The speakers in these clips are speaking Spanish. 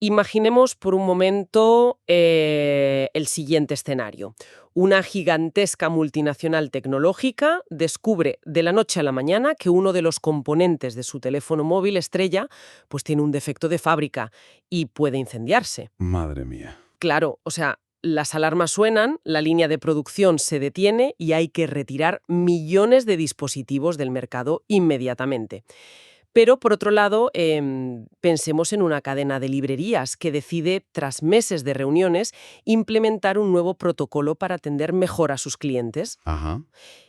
Imaginemos por un momento el siguiente escenario. Una gigantesca multinacional tecnológica descubre de la noche a la mañana que uno de los componentes de su teléfono móvil estrella pues tiene un defecto de fábrica y puede incendiarse. Madre mía. Claro, o sea, las alarmas suenan, la línea de producción se detiene y hay que retirar millones de dispositivos del mercado inmediatamente. Pero, por otro lado, pensemos en una cadena de librerías que decide, tras meses de reuniones, implementar un nuevo protocolo para atender mejor a sus clientes. Ajá.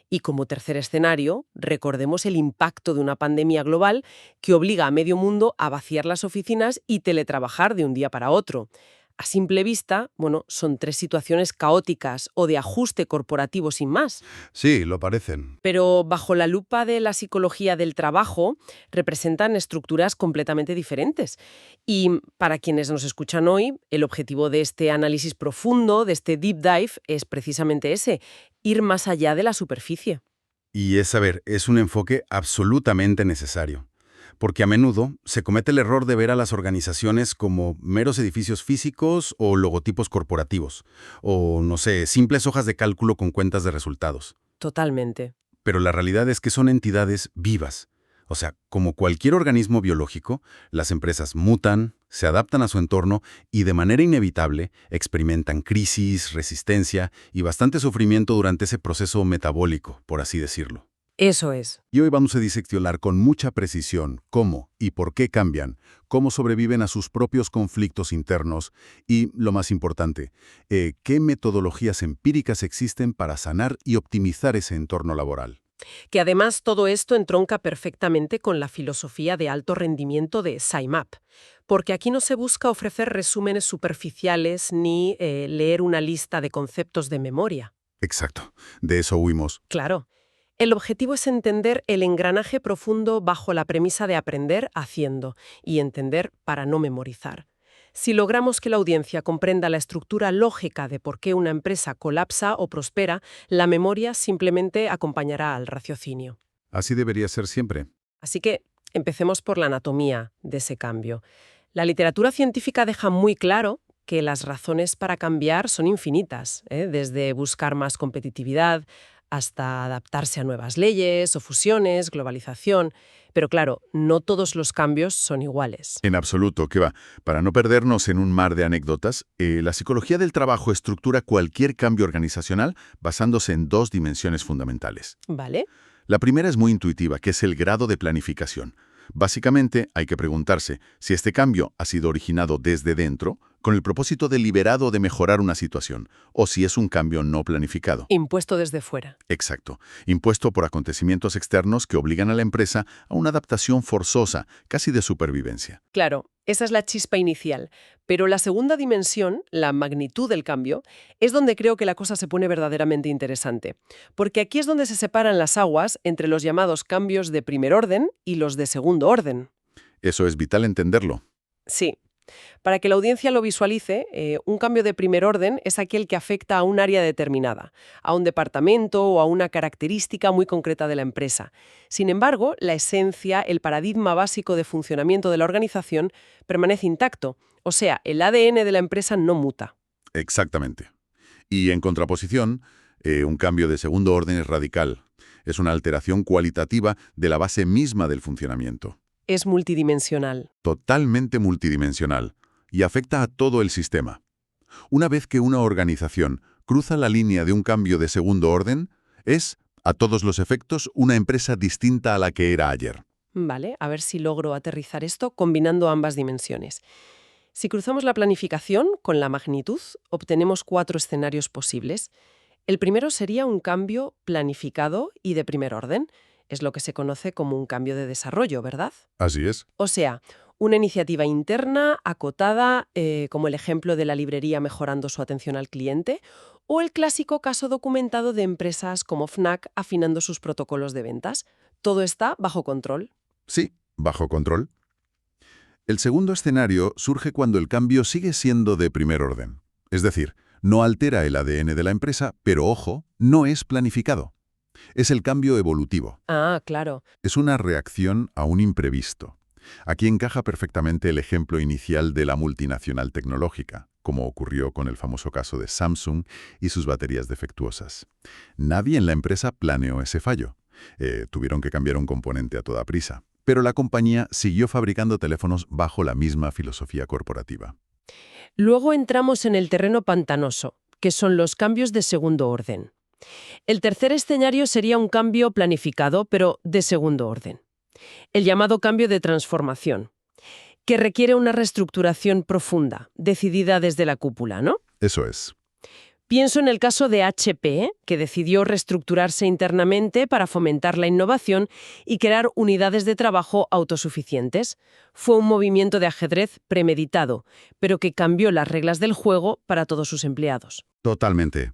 Y como tercer escenario, recordemos el impacto de una pandemia global que obliga a medio mundo a vaciar las oficinas y teletrabajar de un día para otro. A simple vista, bueno, son tres situaciones caóticas o de ajuste corporativo sin más. Sí, lo parecen. Pero bajo la lupa de la psicología del trabajo, representan estructuras completamente diferentes. Y para quienes nos escuchan hoy, el objetivo de este análisis profundo, de este deep dive, es precisamente ese, ir más allá de la superficie. Y es un enfoque absolutamente necesario. Porque a menudo se comete el error de ver a las organizaciones como meros edificios físicos o logotipos corporativos, o, no sé, simples hojas de cálculo con cuentas de resultados. Totalmente. Pero la realidad es que son entidades vivas. O sea, como cualquier organismo biológico, las empresas mutan, se adaptan a su entorno y de manera inevitable experimentan crisis, resistencia y bastante sufrimiento durante ese proceso metabólico, por así decirlo. Eso es. Y hoy vamos a diseccionar con mucha precisión cómo y por qué cambian, cómo sobreviven a sus propios conflictos internos y, lo más importante, qué metodologías empíricas existen para sanar y optimizar ese entorno laboral. Que además todo esto entronca perfectamente con la filosofía de alto rendimiento de SciMap, porque aquí no se busca ofrecer resúmenes superficiales ni leer una lista de conceptos de memoria. Exacto, de eso huimos. Claro. El objetivo es entender el engranaje profundo bajo la premisa de aprender haciendo y entender para no memorizar. Si logramos que la audiencia comprenda la estructura lógica de por qué una empresa colapsa o prospera, la memoria simplemente acompañará al raciocinio. Así debería ser siempre. Así que empecemos por la anatomía de ese cambio. La literatura científica deja muy claro que las razones para cambiar son infinitas, desde buscar más competitividad hasta adaptarse a nuevas leyes o fusiones, globalización. Pero claro, no todos los cambios son iguales. En absoluto, ¿qué va? Para no perdernos en un mar de anécdotas, la psicología del trabajo estructura cualquier cambio organizacional basándose en dos dimensiones fundamentales. ¿Vale? La primera es muy intuitiva, que es el grado de planificación. Básicamente, hay que preguntarse si este cambio ha sido originado desde dentro, con el propósito deliberado de mejorar una situación, o si es un cambio no planificado. Impuesto desde fuera. Exacto, impuesto por acontecimientos externos que obligan a la empresa a una adaptación forzosa, casi de supervivencia. Claro, esa es la chispa inicial. Pero la segunda dimensión, la magnitud del cambio, es donde creo que la cosa se pone verdaderamente interesante. Porque aquí es donde se separan las aguas entre los llamados cambios de primer orden y los de segundo orden. Eso es vital entenderlo. Sí. Para que la audiencia lo visualice, un cambio de primer orden es aquel que afecta a un área determinada, a un departamento o a una característica muy concreta de la empresa. Sin embargo, la esencia, el paradigma básico de funcionamiento de la organización permanece intacto, o sea, el ADN de la empresa no muta. Exactamente. Y en contraposición, un cambio de segundo orden es radical. Es una alteración cualitativa de la base misma del funcionamiento. Es multidimensional. Totalmente multidimensional, y afecta a todo el sistema. Una vez que una organización cruza la línea de un cambio de segundo orden, es, a todos los efectos, una empresa distinta a la que era ayer. Vale, a ver si logro aterrizar esto combinando ambas dimensiones. Si cruzamos la planificación con la magnitud, obtenemos 4 escenarios posibles. El primero sería un cambio planificado y de primer orden. Es lo que se conoce como un cambio de desarrollo, ¿verdad? Así es. O sea, una iniciativa interna, acotada, como el ejemplo de la librería mejorando su atención al cliente, o el clásico caso documentado de empresas como Fnac afinando sus protocolos de ventas. Todo está bajo control. Sí, bajo control. El segundo escenario surge cuando el cambio sigue siendo de primer orden. Es decir, no altera el ADN de la empresa, pero ojo, no es planificado. Es el cambio evolutivo. Ah, claro. Es una reacción a un imprevisto. Aquí encaja perfectamente el ejemplo inicial de la multinacional tecnológica, como ocurrió con el famoso caso de Samsung y sus baterías defectuosas. Nadie en la empresa planeó ese fallo. Tuvieron que cambiar un componente a toda prisa. Pero la compañía siguió fabricando teléfonos bajo la misma filosofía corporativa. Luego entramos en el terreno pantanoso, que son los cambios de segundo orden. El tercer escenario sería un cambio planificado, pero de segundo orden. El llamado cambio de transformación, que requiere una reestructuración profunda, decidida desde la cúpula, ¿no? Eso es. Pienso en el caso de HP, que decidió reestructurarse internamente para fomentar la innovación y crear unidades de trabajo autosuficientes. Fue un movimiento de ajedrez premeditado, pero que cambió las reglas del juego para todos sus empleados. Totalmente.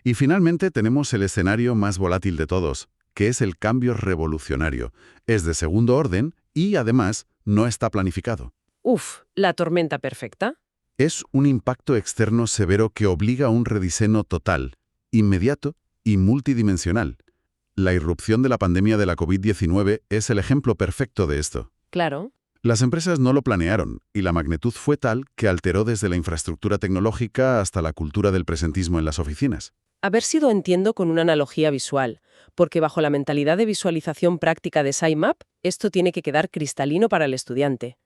Y finalmente tenemos el escenario más volátil de todos, que es el cambio revolucionario. Es de segundo orden y, además, no está planificado. Uf, la tormenta perfecta. Es un impacto externo severo que obliga a un rediseño total, inmediato y multidimensional. La irrupción de la pandemia de la COVID-19 es el ejemplo perfecto de esto. Claro. Las empresas no lo planearon, y la magnitud fue tal que alteró desde la infraestructura tecnológica hasta la cultura del presentismo en las oficinas. A ver si lo entiendo con una analogía visual, porque bajo la mentalidad de visualización práctica de SciMap, esto tiene que quedar cristalino para el estudiante.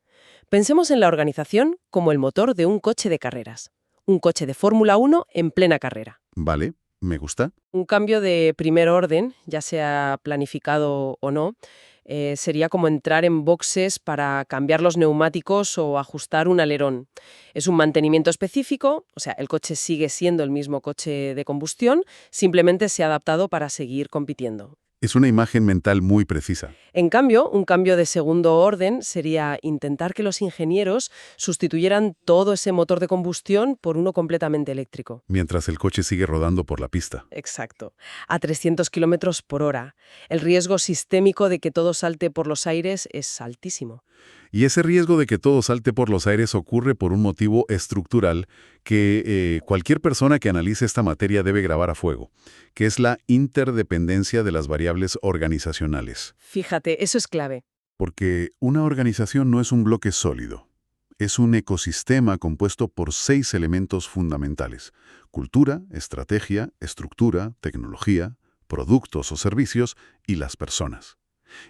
Pensemos en la organización como el motor de un coche de carreras. Un coche de Fórmula 1 en plena carrera. Vale, me gusta. Un cambio de primer orden, ya sea planificado o no, sería como entrar en boxes para cambiar los neumáticos o ajustar un alerón. Es un mantenimiento específico, o sea, el coche sigue siendo el mismo coche de combustión, simplemente se ha adaptado para seguir compitiendo. Es una imagen mental muy precisa. En cambio, un cambio de segundo orden sería intentar que los ingenieros sustituyeran todo ese motor de combustión por uno completamente eléctrico. Mientras el coche sigue rodando por la pista. Exacto. A 300 kilómetros por hora. El riesgo sistémico de que todo salte por los aires es altísimo. Y ese riesgo de que todo salte por los aires ocurre por un motivo estructural que cualquier persona que analice esta materia debe grabar a fuego, que es la interdependencia de las variables organizacionales. Fíjate, eso es clave. Porque una organización no es un bloque sólido. Es un ecosistema compuesto por 6 elementos fundamentales: cultura, estrategia, estructura, tecnología, productos o servicios y las personas.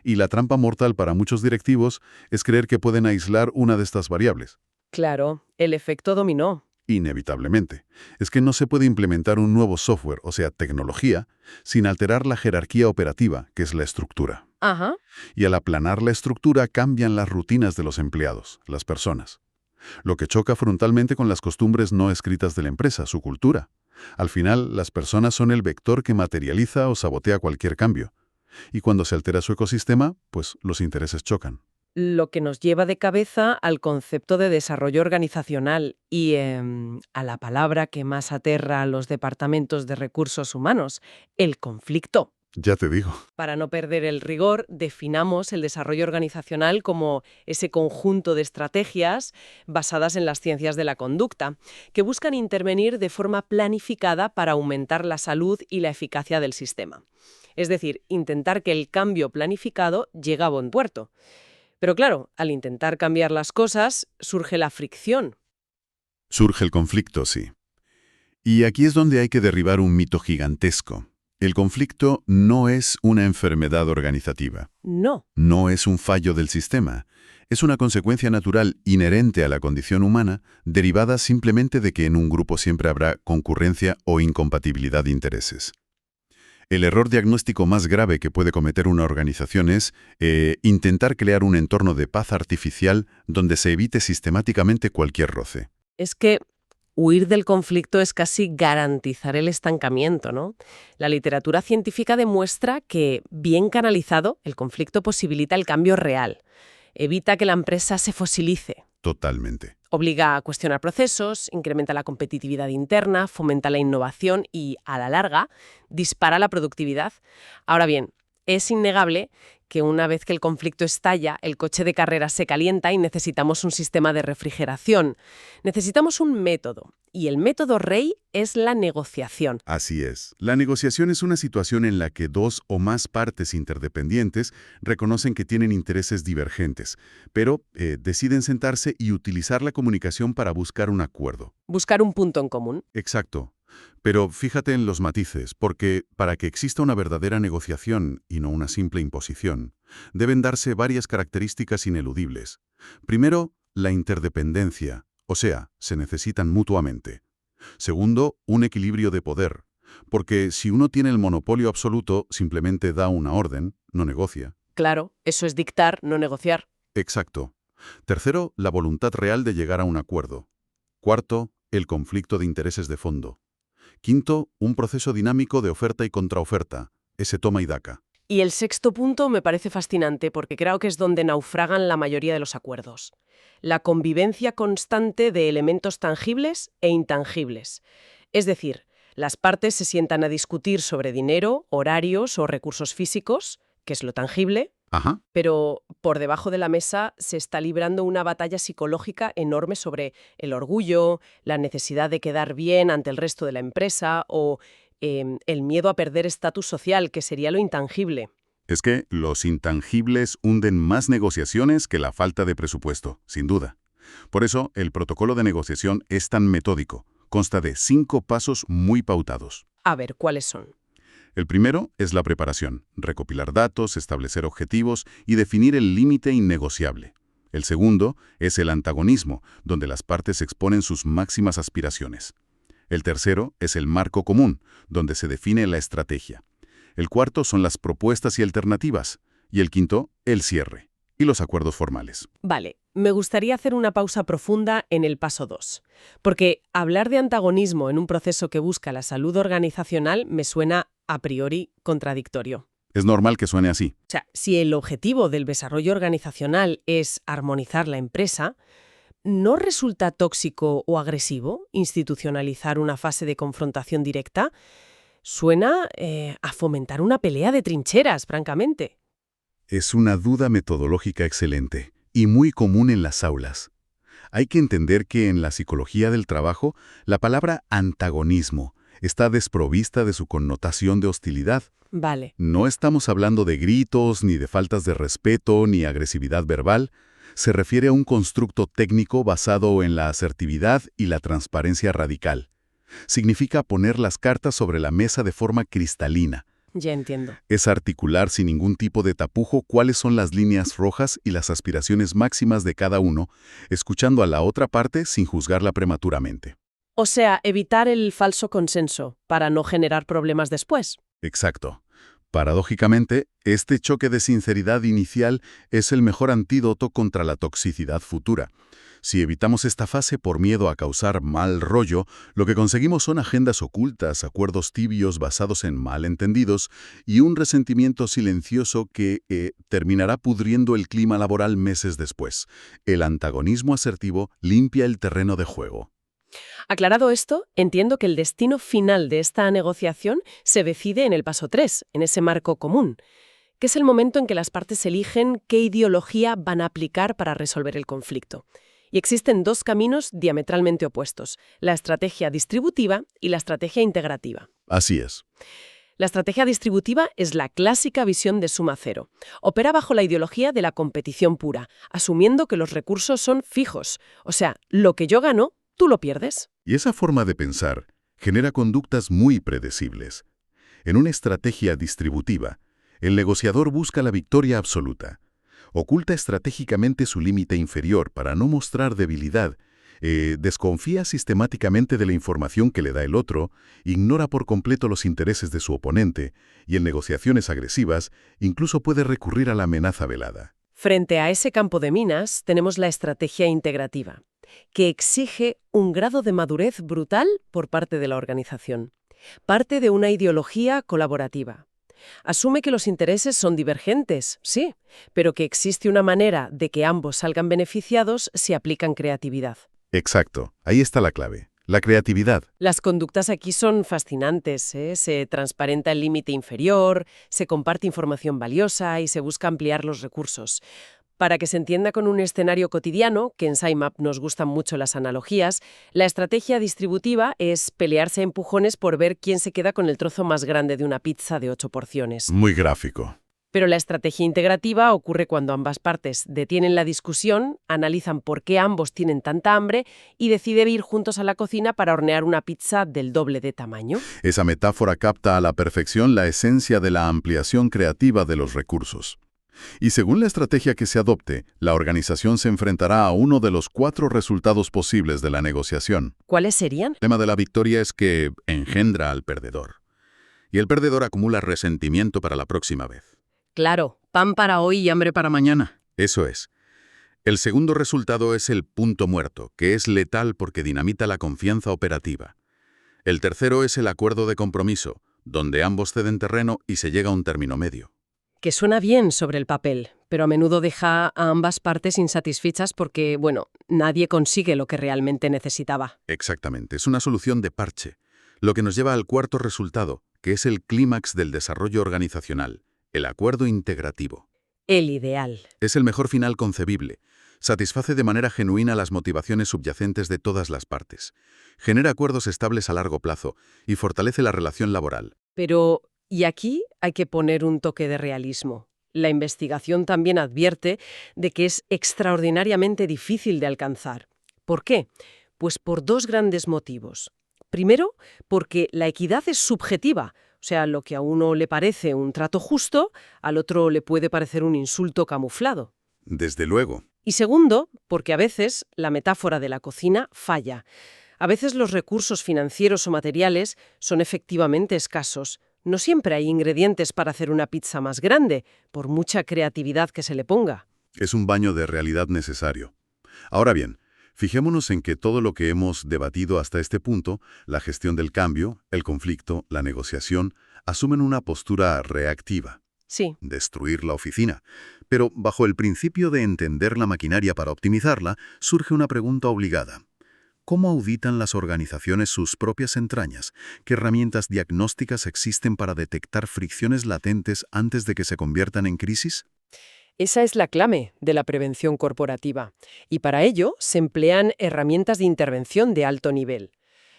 Y la trampa mortal para muchos directivos es creer que pueden aislar una de estas variables. Claro, el efecto dominó. Inevitablemente. Es que no se puede implementar un nuevo software, o sea, tecnología, sin alterar la jerarquía operativa, que es la estructura. Ajá. Y al aplanar la estructura cambian las rutinas de los empleados, las personas. Lo que choca frontalmente con las costumbres no escritas de la empresa, su cultura. Al final, las personas son el vector que materializa o sabotea cualquier cambio. Y cuando se altera su ecosistema, pues los intereses chocan. Lo que nos lleva de cabeza al concepto de desarrollo organizacional y a la palabra que más aterra a los departamentos de recursos humanos, el conflicto. Ya te digo. Para no perder el rigor, definamos el desarrollo organizacional como ese conjunto de estrategias basadas en las ciencias de la conducta, que buscan intervenir de forma planificada para aumentar la salud y la eficacia del sistema. Es decir, intentar que el cambio planificado llegue a buen puerto. Pero claro, al intentar cambiar las cosas, surge la fricción. Surge el conflicto, sí. Y aquí es donde hay que derribar un mito gigantesco. El conflicto no es una enfermedad organizativa. No. No es un fallo del sistema. Es una consecuencia natural inherente a la condición humana, derivada simplemente de que en un grupo siempre habrá concurrencia o incompatibilidad de intereses. El error diagnóstico más grave que puede cometer una organización es intentar crear un entorno de paz artificial donde se evite sistemáticamente cualquier roce. Es que huir del conflicto es casi garantizar el estancamiento, ¿no? La literatura científica demuestra que, bien canalizado, el conflicto posibilita el cambio real. Evita que la empresa se fosilice. Totalmente. Obliga a cuestionar procesos, incrementa la competitividad interna, fomenta la innovación y, a la larga, dispara la productividad. Ahora bien, es innegable que una vez que el conflicto estalla, el coche de carreras se calienta y necesitamos un sistema de refrigeración. Necesitamos un método. Y el método rey es la negociación. Así es. La negociación es una situación en la que dos o más partes interdependientes reconocen que tienen intereses divergentes, pero deciden sentarse y utilizar la comunicación para buscar un acuerdo. Buscar un punto en común. Exacto. Pero fíjate en los matices, porque para que exista una verdadera negociación y no una simple imposición, deben darse varias características ineludibles. Primero, la interdependencia, o sea, se necesitan mutuamente. Segundo, un equilibrio de poder, porque si uno tiene el monopolio absoluto, simplemente da una orden, no negocia. Claro, eso es dictar, no negociar. Exacto. Tercero, la voluntad real de llegar a un acuerdo. Cuarto, el conflicto de intereses de fondo. Quinto, un proceso dinámico de oferta y contraoferta, ese toma y daca. Y el sexto punto me parece fascinante porque creo que es donde naufragan la mayoría de los acuerdos. La convivencia constante de elementos tangibles e intangibles. Es decir, las partes se sientan a discutir sobre dinero, horarios o recursos físicos, que es lo tangible, Ajá. pero por debajo de la mesa se está librando una batalla psicológica enorme sobre el orgullo, la necesidad de quedar bien ante el resto de la empresa o el miedo a perder estatus social, que sería lo intangible. Es que los intangibles hunden más negociaciones que la falta de presupuesto, sin duda. Por eso, el protocolo de negociación es tan metódico. Consta de 5 pasos muy pautados. A ver, ¿cuáles son? El primero es la preparación, recopilar datos, establecer objetivos y definir el límite innegociable. El segundo es el antagonismo, donde las partes exponen sus máximas aspiraciones. El tercero es el marco común, donde se define la estrategia. El cuarto son las propuestas y alternativas. Y el quinto, el cierre y los acuerdos formales. Vale, me gustaría hacer una pausa profunda en el paso 2, porque hablar de antagonismo en un proceso que busca la salud organizacional me suena a priori contradictorio. Es normal que suene así. O sea, si el objetivo del desarrollo organizacional es armonizar la empresa, ¿no resulta tóxico o agresivo institucionalizar una fase de confrontación directa? Suena a fomentar una pelea de trincheras, francamente. Es una duda metodológica excelente y muy común en las aulas. Hay que entender que en la psicología del trabajo, la palabra antagonismo está desprovista de su connotación de hostilidad. Vale. No estamos hablando de gritos, ni de faltas de respeto, ni agresividad verbal. Se refiere a un constructo técnico basado en la asertividad y la transparencia radical. Significa poner las cartas sobre la mesa de forma cristalina. Ya entiendo. Es articular sin ningún tipo de tapujo cuáles son las líneas rojas y las aspiraciones máximas de cada uno, escuchando a la otra parte sin juzgarla prematuramente. O sea, evitar el falso consenso para no generar problemas después. Exacto. Paradójicamente, este choque de sinceridad inicial es el mejor antídoto contra la toxicidad futura. Si evitamos esta fase por miedo a causar mal rollo, lo que conseguimos son agendas ocultas, acuerdos tibios basados en malentendidos y un resentimiento silencioso que terminará pudriendo el clima laboral meses después. El antagonismo asertivo limpia el terreno de juego. Aclarado esto, entiendo que el destino final de esta negociación se decide en el paso 3, en ese marco común, que es el momento en que las partes eligen qué ideología van a aplicar para resolver el conflicto. Y existen dos caminos diametralmente opuestos, la estrategia distributiva y la estrategia integrativa. Así es. La estrategia distributiva es la clásica visión de suma cero. Opera bajo la ideología de la competición pura, asumiendo que los recursos son fijos. O sea, lo que yo gano, tú lo pierdes. Y esa forma de pensar genera conductas muy predecibles. En una estrategia distributiva, el negociador busca la victoria absoluta. Oculta estratégicamente su límite inferior para no mostrar debilidad, desconfía sistemáticamente de la información que le da el otro, ignora por completo los intereses de su oponente y en negociaciones agresivas incluso puede recurrir a la amenaza velada. Frente a ese campo de minas tenemos la estrategia integrativa, que exige un grado de madurez brutal por parte de la organización. Parte de una ideología colaborativa. Asume que los intereses son divergentes, sí, pero que existe una manera de que ambos salgan beneficiados si aplican creatividad. Exacto, ahí está la clave, la creatividad. Las conductas aquí son fascinantes, ¿eh? Se transparenta el límite inferior, se comparte información valiosa y se busca ampliar los recursos. Para que se entienda con un escenario cotidiano, que en SciMap nos gustan mucho las analogías, la estrategia distributiva es pelearse a empujones por ver quién se queda con el trozo más grande de una pizza de 8 porciones. Muy gráfico. Pero la estrategia integrativa ocurre cuando ambas partes detienen la discusión, analizan por qué ambos tienen tanta hambre y deciden ir juntos a la cocina para hornear una pizza del doble de tamaño. Esa metáfora capta a la perfección la esencia de la ampliación creativa de los recursos. Y según la estrategia que se adopte, la organización se enfrentará a uno de los 4 resultados posibles de la negociación. ¿Cuáles serían? El lema de la victoria es que engendra al perdedor. Y el perdedor acumula resentimiento para la próxima vez. Claro, pan para hoy y hambre para mañana. Eso es. El segundo resultado es el punto muerto, que es letal porque dinamita la confianza operativa. El tercero es el acuerdo de compromiso, donde ambos ceden terreno y se llega a un término medio. Que suena bien sobre el papel, pero a menudo deja a ambas partes insatisfechas porque, nadie consigue lo que realmente necesitaba. Exactamente, es una solución de parche, lo que nos lleva al cuarto resultado, que es el clímax del desarrollo organizacional, el acuerdo integrativo. El ideal. Es el mejor final concebible. Satisface de manera genuina las motivaciones subyacentes de todas las partes. Genera acuerdos estables a largo plazo y fortalece la relación laboral. Pero, y aquí hay que poner un toque de realismo. La investigación también advierte de que es extraordinariamente difícil de alcanzar. ¿Por qué? Pues por 2 grandes motivos. Primero, porque la equidad es subjetiva. O sea, lo que a uno le parece un trato justo, al otro le puede parecer un insulto camuflado. Desde luego. Y segundo, porque a veces la metáfora de la cocina falla. A veces los recursos financieros o materiales son efectivamente escasos. No siempre hay ingredientes para hacer una pizza más grande, por mucha creatividad que se le ponga. Es un baño de realidad necesario. Ahora bien, fijémonos en que todo lo que hemos debatido hasta este punto, la gestión del cambio, el conflicto, la negociación, asumen una postura reactiva. Sí. Destruir la oficina. Pero bajo el principio de entender la maquinaria para optimizarla, surge una pregunta obligada. ¿Cómo auditan las organizaciones sus propias entrañas? ¿Qué herramientas diagnósticas existen para detectar fricciones latentes antes de que se conviertan en crisis? Esa es la clave de la prevención corporativa. Y para ello se emplean herramientas de intervención de alto nivel.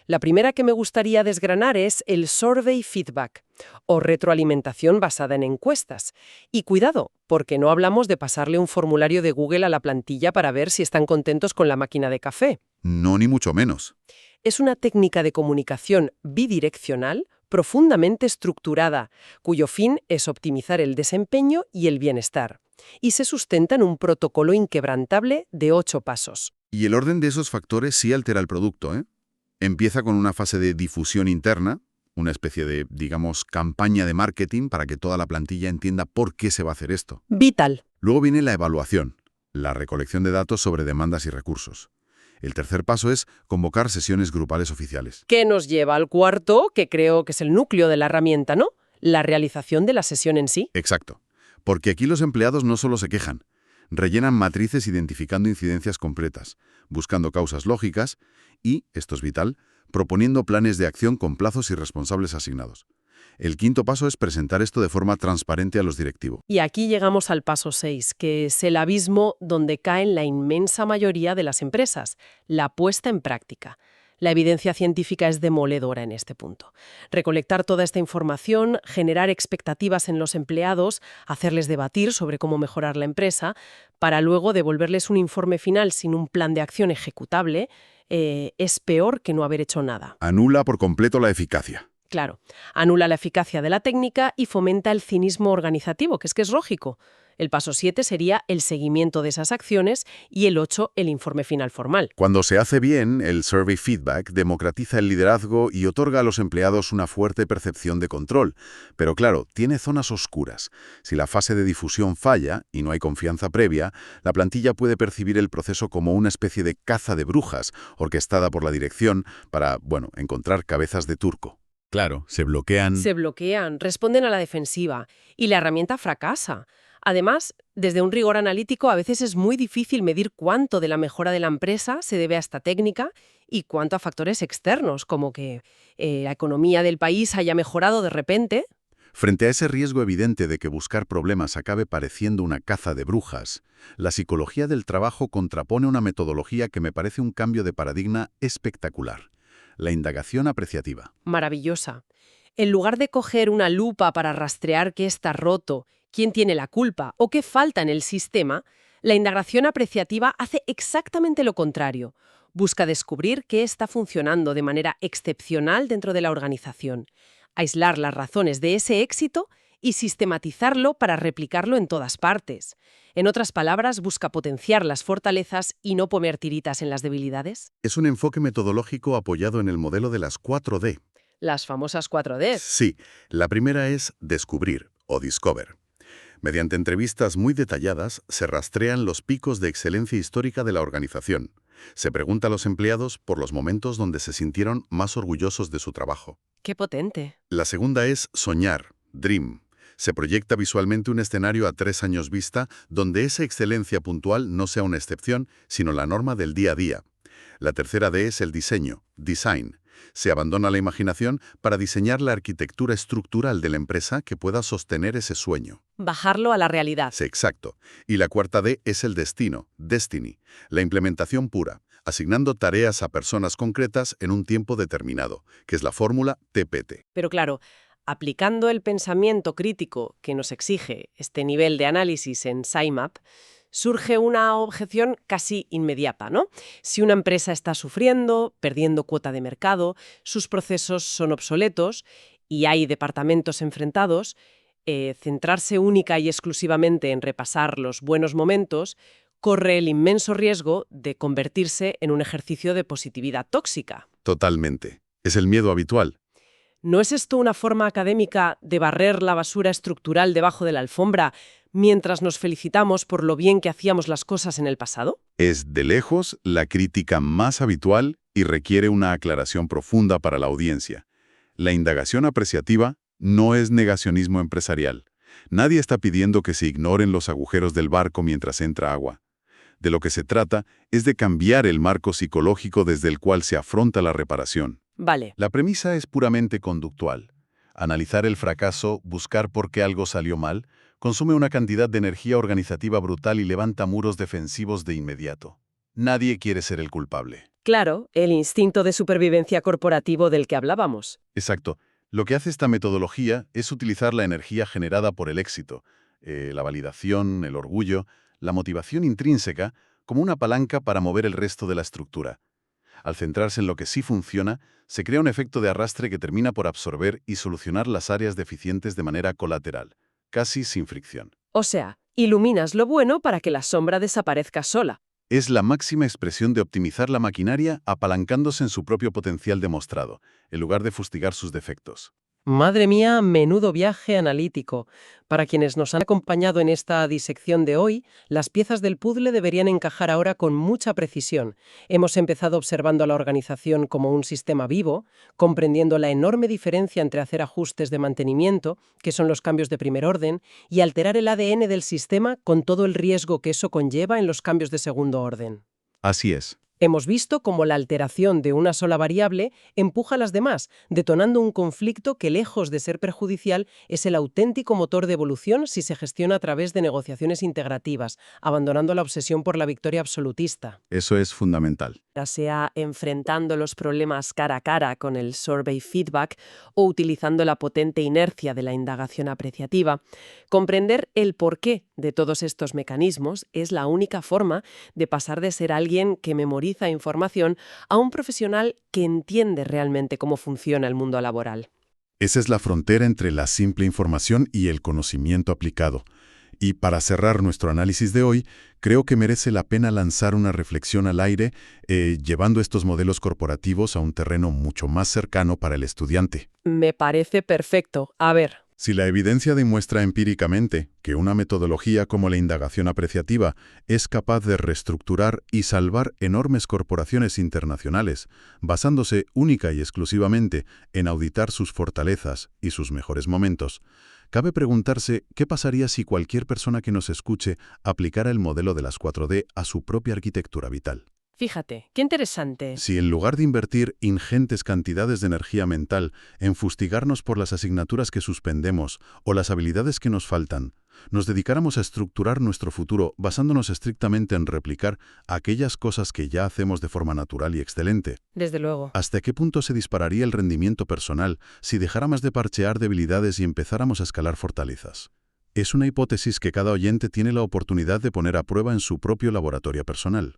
La primera que me gustaría desgranar es el Survey Feedback, o retroalimentación basada en encuestas. Y cuidado, porque no hablamos de pasarle un formulario de Google a la plantilla para ver si están contentos con la máquina de café. No, ni mucho menos. Es una técnica de comunicación bidireccional profundamente estructurada, cuyo fin es optimizar el desempeño y el bienestar. Y se sustenta en un protocolo inquebrantable de 8 pasos. Y el orden de esos factores sí altera el producto, ¿eh? Empieza con una fase de difusión interna, una especie de, digamos, campaña de marketing para que toda la plantilla entienda por qué se va a hacer esto. Vital. Luego viene la evaluación, la recolección de datos sobre demandas y recursos. El tercer paso es convocar sesiones grupales oficiales. Que nos lleva al cuarto, que creo que es el núcleo de la herramienta, ¿no? La realización de la sesión en sí. Exacto. Porque aquí los empleados no solo se quejan, rellenan matrices identificando incidencias completas, buscando causas lógicas y, esto es vital, proponiendo planes de acción con plazos y responsables asignados. El quinto paso es presentar esto de forma transparente a los directivos. Y aquí llegamos al paso 6, que es el abismo donde caen la inmensa mayoría de las empresas, la puesta en práctica. La evidencia científica es demoledora en este punto. Recolectar toda esta información, generar expectativas en los empleados, hacerles debatir sobre cómo mejorar la empresa, para luego devolverles un informe final sin un plan de acción ejecutable, es peor que no haber hecho nada. Anula por completo la eficacia. Claro, anula la eficacia de la técnica y fomenta el cinismo organizativo, que es lógico. El paso 7 sería el seguimiento de esas acciones y el 8, el informe final formal. Cuando se hace bien, el Survey Feedback democratiza el liderazgo y otorga a los empleados una fuerte percepción de control. Pero claro, tiene zonas oscuras. Si la fase de difusión falla y no hay confianza previa, la plantilla puede percibir el proceso como una especie de caza de brujas orquestada por la dirección para, encontrar cabezas de turco. Claro, se bloquean. Se bloquean, responden a la defensiva y la herramienta fracasa. Además, desde un rigor analítico a veces es muy difícil medir cuánto de la mejora de la empresa se debe a esta técnica y cuánto a factores externos, como que la economía del país haya mejorado de repente. Frente a ese riesgo evidente de que buscar problemas acabe pareciendo una caza de brujas, la psicología del trabajo contrapone una metodología que me parece un cambio de paradigma espectacular: la indagación apreciativa. Maravillosa. En lugar de coger una lupa para rastrear qué está roto, quién tiene la culpa o qué falta en el sistema, la indagación apreciativa hace exactamente lo contrario. Busca descubrir qué está funcionando de manera excepcional dentro de la organización, aislar las razones de ese éxito y sistematizarlo para replicarlo en todas partes. En otras palabras, busca potenciar las fortalezas y no poner tiritas en las debilidades. Es un enfoque metodológico apoyado en el modelo de las 4D. Las famosas 4D. Sí, la primera es descubrir o discover. Mediante entrevistas muy detalladas, se rastrean los picos de excelencia histórica de la organización. Se pregunta a los empleados por los momentos donde se sintieron más orgullosos de su trabajo. ¡Qué potente! La segunda es soñar, dream. Se proyecta visualmente un escenario a 3 años vista donde esa excelencia puntual no sea una excepción, sino la norma del día a día. La tercera D es el diseño, design. Se abandona la imaginación para diseñar la arquitectura estructural de la empresa que pueda sostener ese sueño. Bajarlo a la realidad. Sí, exacto. Y la cuarta D es el destino, destiny, la implementación pura, asignando tareas a personas concretas en un tiempo determinado, que es la fórmula TPT. Pero claro, aplicando el pensamiento crítico que nos exige este nivel de análisis en SciMap, surge una objeción casi inmediata, ¿no? Si una empresa está sufriendo, perdiendo cuota de mercado, sus procesos son obsoletos y hay departamentos enfrentados, centrarse única y exclusivamente en repasar los buenos momentos corre el inmenso riesgo de convertirse en un ejercicio de positividad tóxica. Totalmente. Es el miedo habitual. ¿No es esto una forma académica de barrer la basura estructural debajo de la alfombra mientras nos felicitamos por lo bien que hacíamos las cosas en el pasado? Es de lejos la crítica más habitual y requiere una aclaración profunda para la audiencia. La indagación apreciativa no es negacionismo empresarial. Nadie está pidiendo que se ignoren los agujeros del barco mientras entra agua. De lo que se trata es de cambiar el marco psicológico desde el cual se afronta la reparación. Vale. La premisa es puramente conductual. Analizar el fracaso, buscar por qué algo salió mal, consume una cantidad de energía organizativa brutal y levanta muros defensivos de inmediato. Nadie quiere ser el culpable. Claro, el instinto de supervivencia corporativo del que hablábamos. Exacto. Lo que hace esta metodología es utilizar la energía generada por el éxito, la validación, el orgullo, la motivación intrínseca, como una palanca para mover el resto de la estructura. Al centrarse en lo que sí funciona, se crea un efecto de arrastre que termina por absorber y solucionar las áreas deficientes de manera colateral, casi sin fricción. O sea, iluminas lo bueno para que la sombra desaparezca sola. Es la máxima expresión de optimizar la maquinaria apalancándose en su propio potencial demostrado, en lugar de fustigar sus defectos. Madre mía, menudo viaje analítico. Para quienes nos han acompañado en esta disección de hoy, las piezas del puzzle deberían encajar ahora con mucha precisión. Hemos empezado observando a la organización como un sistema vivo, comprendiendo la enorme diferencia entre hacer ajustes de mantenimiento, que son los cambios de primer orden, y alterar el ADN del sistema con todo el riesgo que eso conlleva en los cambios de segundo orden. Así es. Hemos visto cómo la alteración de una sola variable empuja a las demás, detonando un conflicto que, lejos de ser perjudicial, es el auténtico motor de evolución si se gestiona a través de negociaciones integrativas, abandonando la obsesión por la victoria absolutista. Eso es fundamental. Ya sea enfrentando los problemas cara a cara con el survey feedback o utilizando la potente inercia de la indagación apreciativa, comprender el porqué de todos estos mecanismos es la única forma de pasar de ser alguien que memoriza información a un profesional que entiende realmente cómo funciona el mundo laboral. Esa es la frontera entre la simple información y el conocimiento aplicado. Y para cerrar nuestro análisis de hoy, creo que merece la pena lanzar una reflexión al aire, llevando estos modelos corporativos a un terreno mucho más cercano para el estudiante. Me parece perfecto. A ver. Si la evidencia demuestra empíricamente que una metodología como la indagación apreciativa es capaz de reestructurar y salvar enormes corporaciones internacionales, basándose única y exclusivamente en auditar sus fortalezas y sus mejores momentos, cabe preguntarse qué pasaría si cualquier persona que nos escuche aplicara el modelo de las 4D a su propia arquitectura vital. Fíjate, qué interesante. Si en lugar de invertir ingentes cantidades de energía mental en fustigarnos por las asignaturas que suspendemos o las habilidades que nos faltan, nos dedicáramos a estructurar nuestro futuro basándonos estrictamente en replicar aquellas cosas que ya hacemos de forma natural y excelente, Desde luego. ¿hasta qué punto se dispararía el rendimiento personal si dejáramos de parchear debilidades y empezáramos a escalar fortalezas? Es una hipótesis que cada oyente tiene la oportunidad de poner a prueba en su propio laboratorio personal.